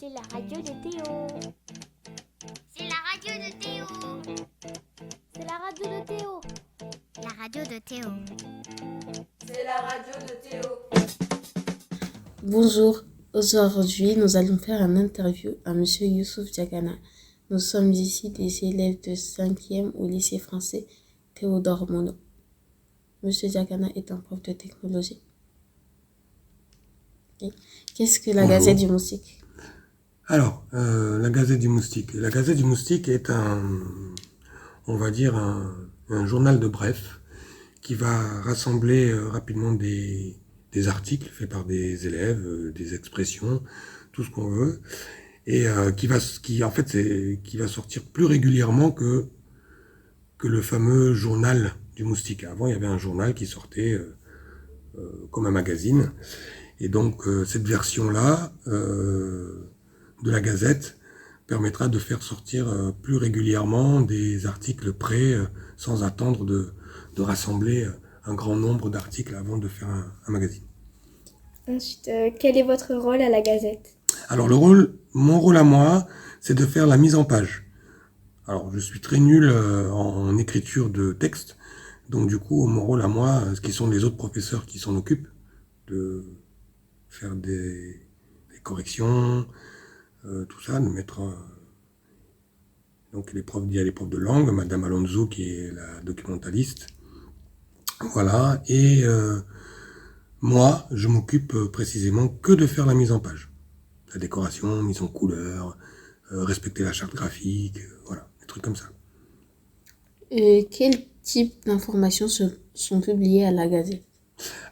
C'est la radio de Théo. C'est la radio de Théo. C'est la radio de Théo. La radio de Théo. C'est la radio de Théo. Bonjour, aujourd'hui nous allons faire une interview à Monsieur Youssouf Diagana. Nous sommes ici des élèves de 5e au lycée français Théodore Monod. Monsieur Diagana est un prof de technologie. Okay. Qu'est-ce que la Gazette du Moustique? Alors, la Gazette du Moustique. La Gazette du Moustique est un journal de bref qui va rassembler rapidement des articles faits par des élèves, des expressions, tout ce qu'on veut, et qui va sortir plus régulièrement que le fameux journal du Moustique. Avant, il y avait un journal qui sortait comme un magazine, et donc cette version-là de la Gazette permettra de faire sortir plus régulièrement des articles prêts sans attendre de rassembler un grand nombre d'articles avant de faire un magazine. Ensuite, quel est votre rôle à la Gazette? Alors mon rôle à moi, c'est de faire la mise en page. Alors je suis très nul en écriture de texte, donc du coup mon rôle à moi, ce qui sont les autres professeurs qui s'en occupent, de faire des corrections, tout ça, de mettre... Donc il y a les profs de langue, Madame Alonso qui est la documentaliste. Voilà, et moi, je m'occupe précisément que de faire la mise en page. La décoration, mise en couleur, respecter la charte graphique, voilà, des trucs comme ça. Quel type d'informations sont publiées à la Gazette?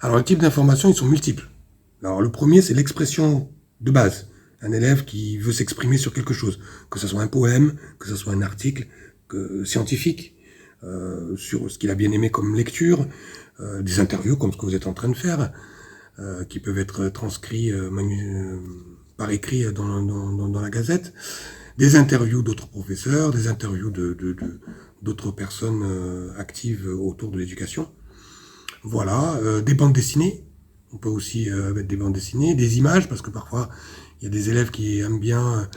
Alors, les types d'informations, ils sont multiples. Alors, le premier, c'est l'expression de base. Un élève qui veut s'exprimer sur quelque chose, que ce soit un poème, que ce soit un article scientifique, sur ce qu'il a bien aimé comme lecture, des interviews comme ce que vous êtes en train de faire, qui peuvent être transcrits par écrit dans la Gazette, des interviews d'autres professeurs, des interviews d'autres personnes actives autour de l'éducation. Voilà, des bandes dessinées. On peut aussi mettre des bandes dessinées, des images, parce que parfois il y a des élèves qui aiment bien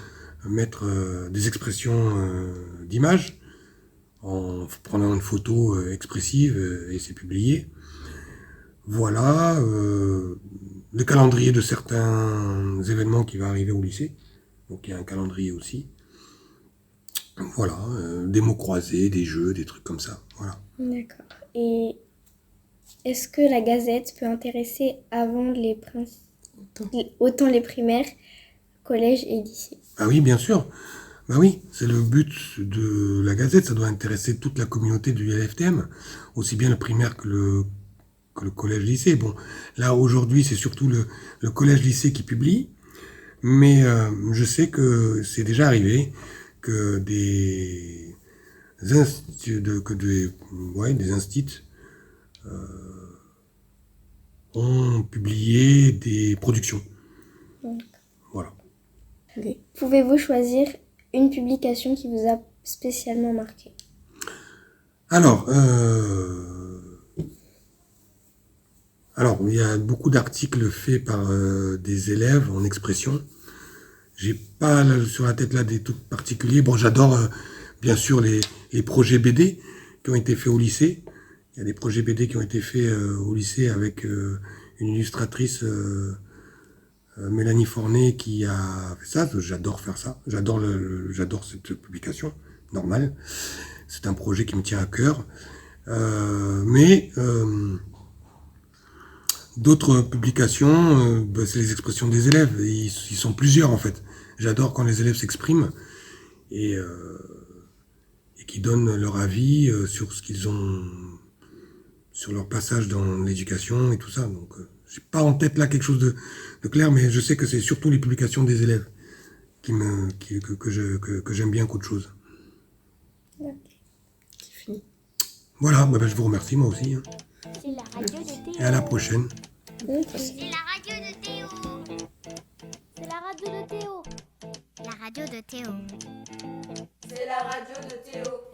mettre des expressions d'images en prenant une photo expressive et c'est publié. Voilà, le calendrier de certains événements qui va arriver au lycée. Donc il y a un calendrier aussi. Voilà, des mots croisés, des jeux, des trucs comme ça. Voilà. D'accord. Et est-ce que la Gazette peut intéresser autant les primaires, collèges et lycées? Ah oui, bien sûr. Bah oui, c'est le but de la Gazette. Ça doit intéresser toute la communauté du LFTM, aussi bien le primaire que le collège-lycée. Bon, là, aujourd'hui, c'est surtout le collège-lycée qui publie, mais je sais que c'est déjà arrivé que des instituts ont publié des productions. Voilà. Okay. Pouvez-vous choisir une publication qui vous a spécialement marqué? Alors, il y a beaucoup d'articles faits par des élèves en expression. J'ai pas sur la tête là des trucs particuliers. Bon, j'adore bien sûr les projets BD qui ont été faits au lycée. Il y a des projets BD qui ont été faits au lycée avec une illustratrice, Mélanie Fornet, qui a fait ça. J'adore faire ça. J'adore cette publication, normal. C'est un projet qui me tient à cœur. D'autres publications, c'est les expressions des élèves. Ils sont plusieurs en fait. J'adore quand les élèves s'expriment et qui donnent leur avis sur ce qu'ils ont, sur leur passage dans l'éducation et tout ça. Donc, j'ai pas en tête là quelque chose de clair, mais je sais que c'est surtout les publications des élèves que j'aime bien qu'autre chose. Okay. C'est fini. Voilà, je vous remercie moi aussi. Hein. C'est la radio de Théo. Et à la prochaine. Okay. C'est la radio de Théo. C'est la radio de Théo. La radio de Théo. C'est la radio de Théo.